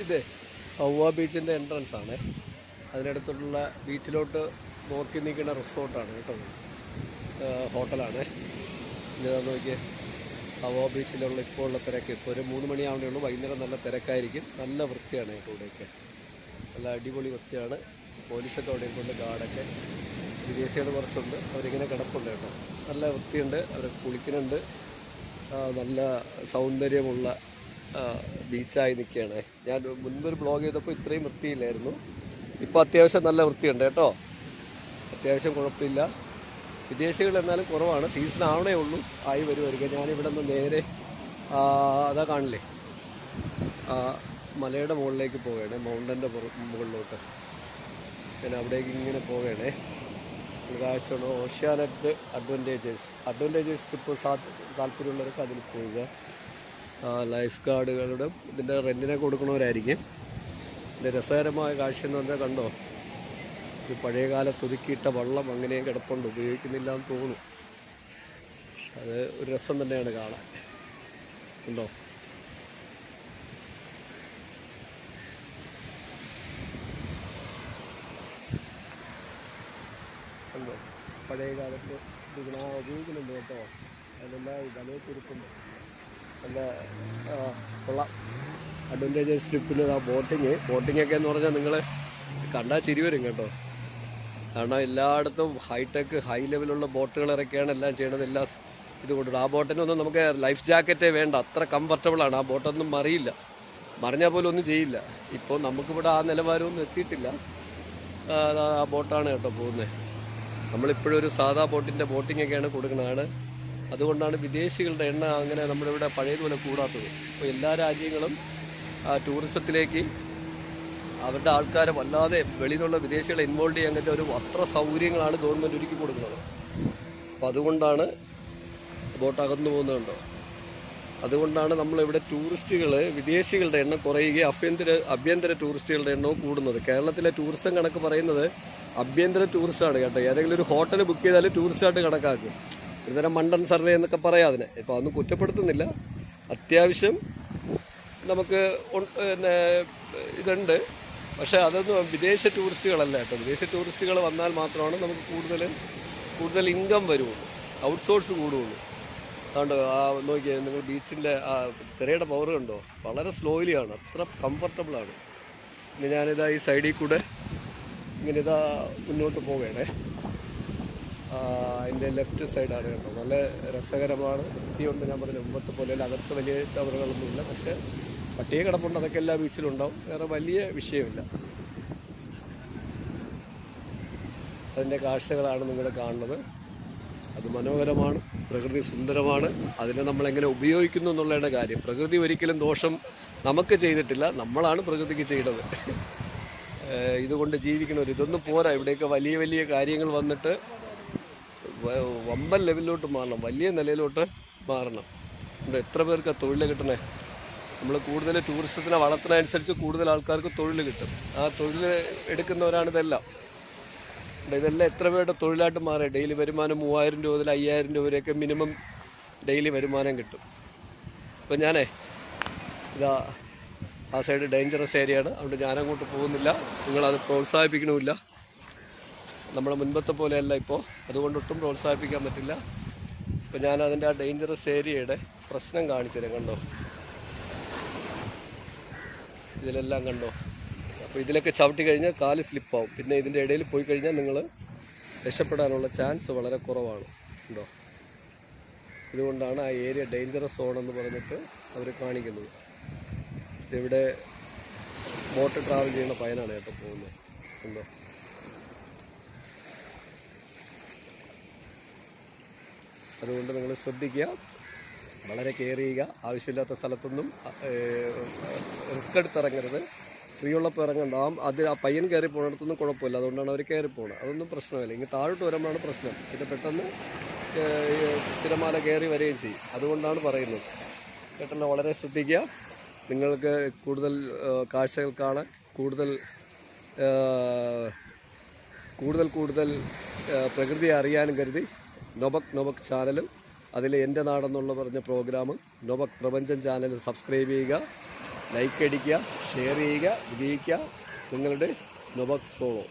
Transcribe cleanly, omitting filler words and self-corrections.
ഇത് ഹൗവ ബീച്ചിൻ്റെ എൻട്രൻസ് ആണ്. അതിനടുത്തുള്ള ബീച്ചിലോട്ട് നോക്കി നിൽക്കുന്ന റിസോർട്ടാണ് കേട്ടോ, ഹോട്ടലാണ്. ഇതാ നോക്കിയേ, ഹൗവ ബീച്ചിലുള്ള ഇപ്പോൾ ഉള്ള തിരക്ക്. ഇപ്പോൾ ഒരു 3 മണിയാവണേ ഉള്ളൂ. വൈകുന്നേരം നല്ല തിരക്കായിരിക്കും. നല്ല വൃത്തിയാണ് കേട്ടോ ഇവിടെയൊക്കെ, നല്ല അടിപൊളി വൃത്തിയാണ്. പോലീസൊക്കെ അവിടെ കൊണ്ട്, ഗാർഡൊക്കെ. വിദേശികൾ കുറച്ചുണ്ട്, അവരിങ്ങനെ കിടപ്പുണ്ട് കേട്ടോ. നല്ല വൃത്തിയുണ്ട്, അവർ കുളിക്കുന്നുണ്ട്. നല്ല സൗന്ദര്യമുള്ള ബീച്ചായി നിൽക്കുകയാണ്. ഞാൻ മുൻപൊരു ബ്ലോഗ് ചെയ്തപ്പോൾ ഇത്രയും വൃത്തിയില്ലായിരുന്നു. ഇപ്പോൾ അത്യാവശ്യം നല്ല വൃത്തിയുണ്ട് കേട്ടോ, അത്യാവശ്യം കുഴപ്പമില്ല. വിദേശികൾ എന്നാലും കുറവാണ്. സീസൺ ആവണേ ഉള്ളൂ, ആയി വരുമായിരിക്കും. ഞാനിവിടെ നിന്ന് നേരെ അതാ കാണില്ലേ, മലയുടെ മുകളിലേക്ക് പോവുകയാണ്, മൗണ്ടൻ്റെ മുകളിലോട്ട്. ഞാൻ അവിടേക്ക് ഇങ്ങനെ പോവുകയാണേ. കാഴ്ചയാണ് ഓഷ്യാനെറ്റ് അഡ്വൻറ്റേജസ് ഇപ്പോൾ താല്പര്യമുള്ളവർക്ക് അതിൽ പോവുക. ലൈഫ് ഗാർഡുകളുടെ ഇതിൻ്റെ റെൻറ്റിനെ കൊടുക്കണവരായിരിക്കും. ഇതിൻ്റെ രസകരമായ കാഴ്ച എന്ന് പറഞ്ഞാൽ കണ്ടോ, ഒരു പഴയകാലത്ത് ഒതുക്കിയിട്ട വള്ളം അങ്ങനെയും കിടപ്പുണ്ട്, ഉപയോഗിക്കുന്നില്ല എന്ന് തോന്നുന്നു. അത് ഒരു രസം തന്നെയാണ് കാണാൻ. ഉണ്ടോ, കണ്ടോ, പഴയ കാലത്ത് ഇതിനാ ഉപയോഗിക്കുന്നുണ്ട് കേട്ടോ. അതിനെല്ലാം വലയത്തിരിപ്പുണ്ട്. നല്ല കൊള്ളാം. അഡ്വൻറ്റേജസ് സ്ട്രിപ്പിൽ ആ ബോട്ടിങ്ങൊക്കെ എന്ന് പറഞ്ഞാൽ നിങ്ങൾ കണ്ടാൽ ചിരി വരും കേട്ടോ. കാരണം എല്ലായിടത്തും ഹൈ ലെവലുള്ള ബോട്ടുകൾ ഇറക്കിയാണ് എല്ലാം ചെയ്യണത്. എല്ലാം ഇത് കൊണ്ടുവരും. ആ ബോട്ടിനൊന്നും നമുക്ക് ലൈഫ് ജാക്കറ്റേ വേണ്ട, അത്ര കംഫർട്ടബിളാണ്. ആ ബോട്ടൊന്നും മറിയില്ല, മറിഞ്ഞാൽ പോലും ഒന്നും ചെയ്യില്ല. ഇപ്പോൾ നമുക്കിവിടെ ആ നിലവാരമൊന്നും എത്തിയിട്ടില്ല. ആ ബോട്ടാണ് കേട്ടോ പോകുന്നത്. നമ്മളിപ്പോഴും ഒരു സാധാ ബോട്ടിങ്ങൊക്കെയാണ് കൊടുക്കുന്നതാണ്. അതുകൊണ്ടാണ് വിദേശികളുടെ എണ്ണ അങ്ങനെ നമ്മുടെ ഇവിടെ പഴയതുപോലെ കൂടാത്തത്. ഇപ്പോൾ എല്ലാ രാജ്യങ്ങളും ടൂറിസത്തിലേക്ക് അവരുടെ ആൾക്കാരെ വല്ലാതെ വെളിയിൽ നിന്നുള്ള വിദേശികളെ ഇൻവോൾവ് ചെയ്യാൻ പറ്റിയ അത്ര സൗകര്യങ്ങളാണ് ഗവൺമെൻറ് ഒരുക്കി കൊടുക്കുന്നത്. അപ്പോൾ അതുകൊണ്ടാണ് ബോട്ട് അകന്നു പോകുന്നതുണ്ടോ. അതുകൊണ്ടാണ് നമ്മളിവിടെ വിദേശികളുടെ എണ്ണം കുറയുകയും ആഭ്യന്തര ടൂറിസ്റ്റുകളുടെ എണ്ണവും കൂടുന്നത്. കേരളത്തിലെ ടൂറിസം കണക്ക് പറയുന്നത് ആഭ്യന്തര ടൂറിസ്റ്റാണ് കേട്ടോ. ഏതെങ്കിലും ഒരു ഹോട്ടൽ ബുക്ക് ചെയ്താൽ ടൂറിസ്റ്റായിട്ട് കണക്കാക്കും. ഒരുതരം മണ്ടൻ സർവേ എന്നൊക്കെ പറയാം അതിനെ. ഇപ്പോൾ അതൊന്നും കുറ്റപ്പെടുത്തുന്നില്ല. അത്യാവശ്യം നമുക്ക് പിന്നെ ഇതുണ്ട്. പക്ഷേ അതൊന്നും വിദേശ ടൂറിസ്റ്റുകളല്ല കേട്ടോ. വിദേശ ടൂറിസ്റ്റുകൾ വന്നാൽ മാത്രമാണ് നമുക്ക് കൂടുതൽ ഇൻകം വരുള്ളൂ, ഔട്ട്സോഴ്സ് കൂടുകയുള്ളൂ. അതുകൊണ്ട് നോക്കിയാൽ നിങ്ങൾ ബീച്ചിൻ്റെ തിരയുടെ പവർ കണ്ടോ, വളരെ സ്ലോയിലിയാണ്, അത്ര കംഫർട്ടബിളാണ്. പിന്നെ ഞാനിതാ ഈ സൈഡിൽ കൂടെ ഇങ്ങനെ മുന്നോട്ട് പോവുകയാണേ. അതിൻ്റെ ലെഫ്റ്റ് സൈഡാണ് കേട്ടോ. നല്ല രസകരമാണ്, വൃത്തിയുണ്ട്. ഞാൻ പറഞ്ഞ മുമ്പത്തെ പോലെ അകത്ത് വലിയ ചവറുകളൊന്നുമില്ല. പക്ഷേ പട്ടിക കിടപ്പുണ്ട്, അതൊക്കെ എല്ലാ ബീച്ചിലും ഉണ്ടാവും. വേറെ വലിയ വിഷയമില്ല. അതിൻ്റെ കാഴ്ചകളാണ് നിങ്ങൾ കാണുന്നത്. അത് മനോഹരമാണ്, പ്രകൃതി സുന്ദരമാണ്. അതിനെ നമ്മളെങ്ങനെ ഉപയോഗിക്കുന്നു എന്നുള്ളതാണ് കാര്യം. പ്രകൃതി ഒരിക്കലും ദോഷം നമുക്ക് ചെയ്തിട്ടില്ല, നമ്മളാണ് പ്രകൃതിക്ക് ചെയ്തത്. ഇതുകൊണ്ട് ജീവിക്കണവർ ഇതൊന്നും പോരാ. ഇവിടെയൊക്കെ വലിയ വലിയ കാര്യങ്ങൾ വന്നിട്ട് വമ്പൻ ലെവലിലോട്ട് മാറണം, വലിയ നിലയിലോട്ട് മാറണം. ഇവിടെ എത്ര പേർക്ക് തൊഴിൽ കിട്ടണേ. നമ്മൾ കൂടുതൽ ടൂറിസത്തിനെ വളർത്തുന്നതനുസരിച്ച് കൂടുതൽ ആൾക്കാർക്ക് തൊഴിൽ കിട്ടും. ആ തൊഴിൽ എടുക്കുന്നവരാണ് ഇതെല്ലാം. എത്ര പേരുടെ തൊഴിലായിട്ട് മാറി. ഡെയിലി വരുമാനം 3000 രൂപ മുതൽ 5000 രൂപ വരെയൊക്കെ മിനിമം ഡെയിലി വരുമാനം കിട്ടും. അപ്പം ഇതാ ആ സൈഡ് ഡേഞ്ചറസ് ഏരിയയാണ്, അതുകൊണ്ട് ഞാനങ്ങോട്ട് പോകുന്നില്ല. നിങ്ങളത് പ്രോത്സാഹിപ്പിക്കണമില്ല. നമ്മളെ മുൻപത്തെ പോലെയല്ല ഇപ്പോൾ, അതുകൊണ്ടൊട്ടും പ്രോത്സാഹിപ്പിക്കാൻ പറ്റില്ല. അപ്പോൾ ഞാനതിൻ്റെ ആ ഡേഞ്ചറസ് ഏരിയയുടെ പ്രശ്നം കാണിച്ചു തരാം. കണ്ടോ, ഇതിലെല്ലാം കണ്ടോ. അപ്പോൾ ഇതിലൊക്കെ ചവിട്ടി കഴിഞ്ഞാൽ കാല് സ്ലിപ്പാവും. പിന്നെ ഇതിൻ്റെ ഇടയിൽ പോയി കഴിഞ്ഞാൽ നിങ്ങൾ രക്ഷപ്പെടാനുള്ള ചാൻസ് വളരെ കുറവാണ്. ഉണ്ടോ, ഇതുകൊണ്ടാണ് ആ ഏരിയ ഡേഞ്ചറസ് സോൺ എന്ന് പറഞ്ഞിട്ട് അവർ കാണിക്കുന്നത്. ഇവിടെ ബോട്ട് ട്രാവൽ ചെയ്യുന്ന പയനാണ് കേട്ടോ പോകുന്നത്. ഉണ്ടോ, അതുകൊണ്ട് നിങ്ങൾ ശ്രദ്ധിക്കുക, വളരെ കെയർ ചെയ്യുക. ആവശ്യമില്ലാത്ത സ്ഥലത്തൊന്നും റിസ്ക് എടുത്തിറങ്ങരുത്. ഫ്രീ ഉള്ളപ്പോൾ ഇറങ്ങണ്ടാവും. ആ പയ്യൻ കയറി പോകുന്നിടത്തൊന്നും കുഴപ്പമില്ല, അതുകൊണ്ടാണ് അവർ കയറി പോകുന്നത്. അതൊന്നും പ്രശ്നമില്ല. ഇങ്ങനെ താഴോട്ട് വരുമ്പോഴാണ് പ്രശ്നം. പിന്നെ പെട്ടെന്ന് തിരമാല കയറി വരികയും ചെയ്യും. അതുകൊണ്ടാണ് പറയുന്നത് കേട്ടല്ലോ. വളരെ ശ്രദ്ധിക്കുക. നിങ്ങൾക്ക് കൂടുതൽ കാഴ്ചകൾ കാണാൻ കൂടുതൽ പ്രകൃതിയെ അറിയാനും കരുതി നൊബക് ചാനലും അതിൽ എൻ്റെ നാടെന്നുള്ള പറഞ്ഞ പ്രോഗ്രാം നൊബക് പ്രപഞ്ചം ചാനൽ സബ്സ്ക്രൈബ് ചെയ്യുക, ലൈക്ക് അടിക്കുക. ഷെയർ ചെയ്യുക, വിജയിക്കുക. നിങ്ങളുടെ നൊബക് സോളോ.